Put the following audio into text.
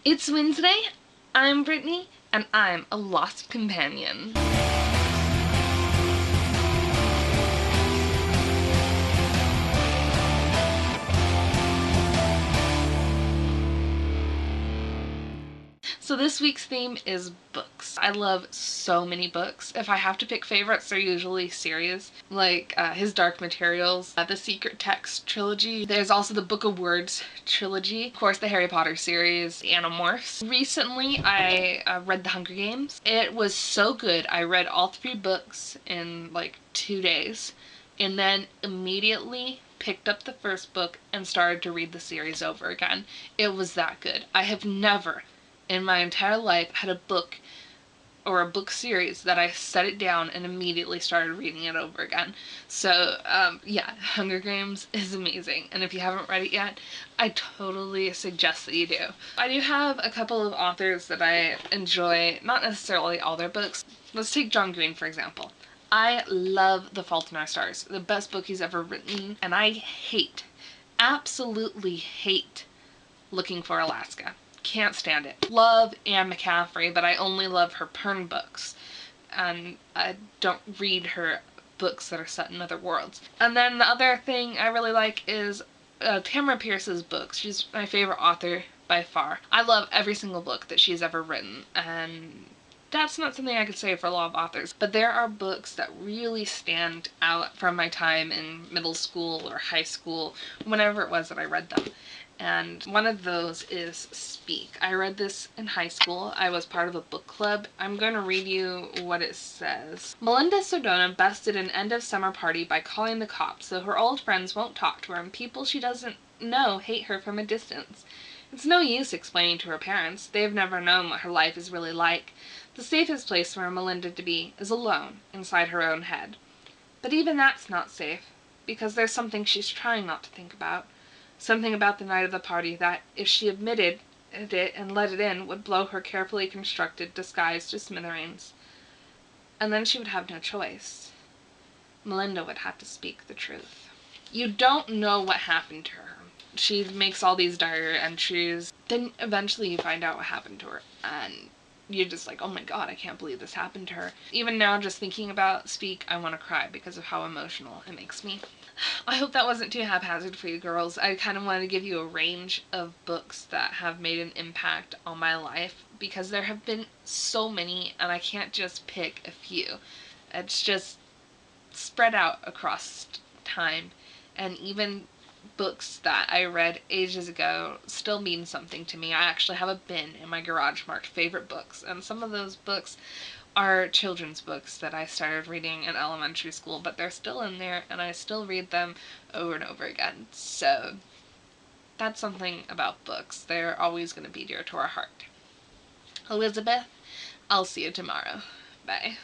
It's Wednesday, I'm Brittany, and I'm a lost companion. So this week's theme is books. I love so many books. If I have to pick favorites, they're usually series, like his Dark Materials, the Secret Text trilogy. There's also the Book of Words trilogy. Of course, the Harry Potter series, the Animorphs. Recently, I read The Hunger Games. It was so good. I read all 3 books in like 2 days, and then immediately picked up the first book and started to read the series over again. It was that good. I have never in my entire life had a book or a book series that I set it down and immediately started reading it over again. So yeah, Hunger Games is amazing, and if you haven't read it yet, I totally suggest that you do. I do have a couple of authors that I enjoy, not necessarily all their books. Let's take John Green for example. I love The Fault in Our Stars, the best book he's ever written, and I absolutely hate Looking for Alaska. Can't stand it. Love Anne McCaffrey, but I only love her Pern books, and I don't read her books that are set in other worlds. And then the other thing I really like is Tamara Pierce's books. She's my favorite author by far. I love every single book that she's ever written, and that's not something I could say for a lot of authors, but there are books that really stand out from my time in middle school or high school, whenever it was that I read them. And one of those is Speak. I read this in high school. I was part of a book club. I'm going to read you what it says. Melinda Sordona busted an end of summer party by calling the cops, so her old friends won't talk to her and people she doesn't know hate her from a distance. It's no use explaining to her parents. They've never known what her life is really like. The safest place for Melinda to be is alone, inside her own head. But even that's not safe, because there's something she's trying not to think about. Something about the night of the party that, if she admitted it and let it in, would blow her carefully constructed disguise to smithereens. And then she would have no choice. Melinda would have to speak the truth. You don't know what happened to her. She makes all these diary entries. Then eventually you find out what happened to her. And you're just like, oh my god, I can't believe this happened to her. Even now, just thinking about Speak, I want to cry because of how emotional it makes me. I hope that wasn't too haphazard for you girls. I kind of wanted to give you a range of books that have made an impact on my life, because there have been so many and I can't just pick a few. It's just spread out across time, and even books that I read ages ago still mean something to me. I actually have a bin in my garage marked favorite books, and some of those books are children's books that I started reading in elementary school, but they're still in there and I still read them over and over again. So that's something about books. They're always going to be dear to our heart. Elizabeth, I'll see you tomorrow. Bye.